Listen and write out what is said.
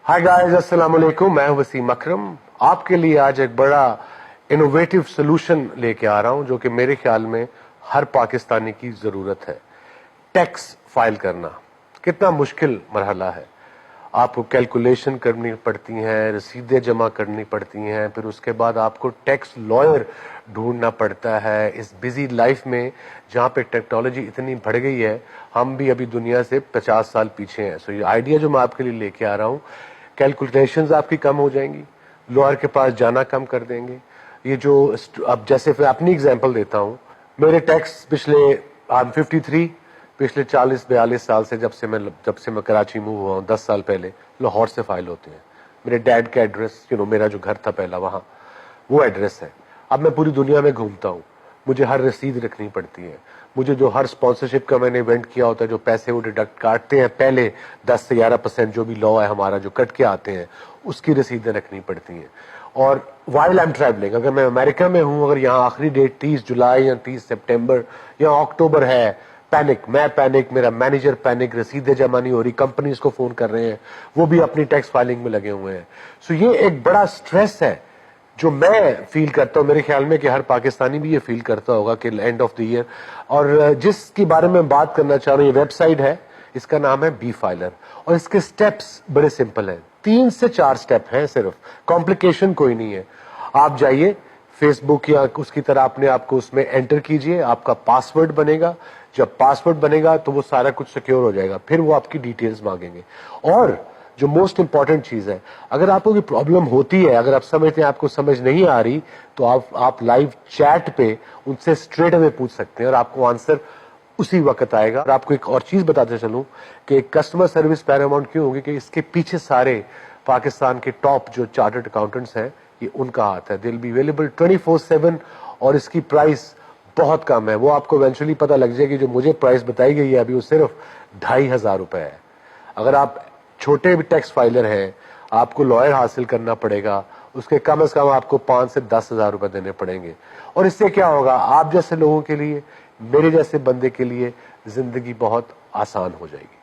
Hi guys, अस्सलाम वालेकुम। मैं हूं वसीम अकरम। आपके लिए आज एक बड़ा इनोवेटिव सोल्यूशन लेके आ रहा हूं जो कि मेरे ख्याल में हर पाकिस्तानी की जरूरत है। टैक्स फाइल करना कितना मुश्किल मरहला है। आपको कैलकुलेशन करनी पड़ती हैं, रसीदें जमा करनी पड़ती हैं, फिर उसके बाद आपको टैक्स लॉयर ढूंढना पड़ता है। इस बिजी लाइफ में जहाँ पे टेक्नोलॉजी इतनी बढ़ गई है, हम भी अभी दुनिया से 50 साल पीछे हैं। सो ये आइडिया जो मैं आपके लिए लेके आ रहा हूँ, कैलकुलेशंस आपकी कम हो जाएंगी, लॉयर के पास जाना कम कर देंगे। ये जो अब जैसे मैं अपनी एग्जांपल देता हूँ, मेरे टैक्स पिछले आई एम 53, पिछले 40-42 साल से जब से मैं कराची मूव हुआ हूँ, 10 साल पहले लाहौर से फाइल होते हैं। मेरे डैड का एड्रेस, मेरा जो घर था पहला, वहाँ वो एड्रेस है। अब मैं पूरी दुनिया में घूमता हूँ, मुझे हर रसीद रखनी पड़ती है। मुझे जो हर स्पॉन्सरशिप का मैंने इवेंट किया होता है, जो पैसे वो डिडक्ट काटते हैं पहले 10 से 11% जो भी लॉ है हमारा, जो कट के आते हैं, उसकी रसीदें रखनी पड़ती हैं। और वाइल आई एम ट्रैवलिंग, अगर मैं अमेरिका में हूं, अगर यहाँ आखिरी डेट 30 जुलाई या 30 सितंबर या अक्टूबर है, पैनिक, मैं पैनिक, मेरा मैनेजर पैनिक, रसीदें जमा नहीं हो रही, कंपनीज को फोन कर रहे हैं, वो भी अपनी टैक्स फाइलिंग में लगे हुए हैं। सो ये एक बड़ा स्ट्रेस है जो मैं फील करता हूं, मेरे ख्याल में कि हर पाकिस्तानी भी ये फील करता होगा कि एंड ऑफ द ईयर। और जिसके बारे में बात करना चाह रहा हूं, ये वेबसाइट है, इसका नाम है बी फाइलर, और इसके स्टेप्स बड़े सिंपल हैं। 3 से 4 स्टेप हैं, सिर्फ कॉम्प्लिकेशन कोई नहीं है। आप जाइए फेसबुक या उसकी तरह अपने आप को उसमें एंटर कीजिए, आपका पासवर्ड बनेगा। जब पासवर्ड बनेगा तो वो सारा कुछ सिक्योर हो जाएगा, फिर वो आपकी डिटेल्स मांगेंगे। और जो मोस्ट इंपॉर्टेंट चीज है, अगर आपको कोई प्रॉब्लम होती है, अगर आप समझते हैं आपको समझ नहीं आ रही, तो आप लाइव चैट पे उनसे स्ट्रेट अवे पूछ सकते हैं और आपको आंसर उसी वक्त आएगा। और आपको एक और चीज बताते चलूं कि कस्टमर सर्विस पैरामाउंट क्यों होगी, कि इसके पीछे सारे पाकिस्तान के टॉप जो चार्टर्ड अकाउंटेंट्स हैं, ये उनका हाथ है। दे विल बी अवेलेबल 24/7 और इसकी प्राइस बहुत कम है। वो आपको इवेंचुअली पता लग जाएगी, जो मुझे प्राइस बताई गई है अभी, वो सिर्फ 2,500 रुपए है। अगर आप छोटे भी टैक्स फाइलर हैं, आपको लॉयर हासिल करना पड़ेगा, उसके कम से कम आपको 5 से 10,000 रुपए देने पड़ेंगे। और इससे क्या होगा, आप जैसे लोगों के लिए, मेरे जैसे बंदे के लिए जिंदगी बहुत आसान हो जाएगी।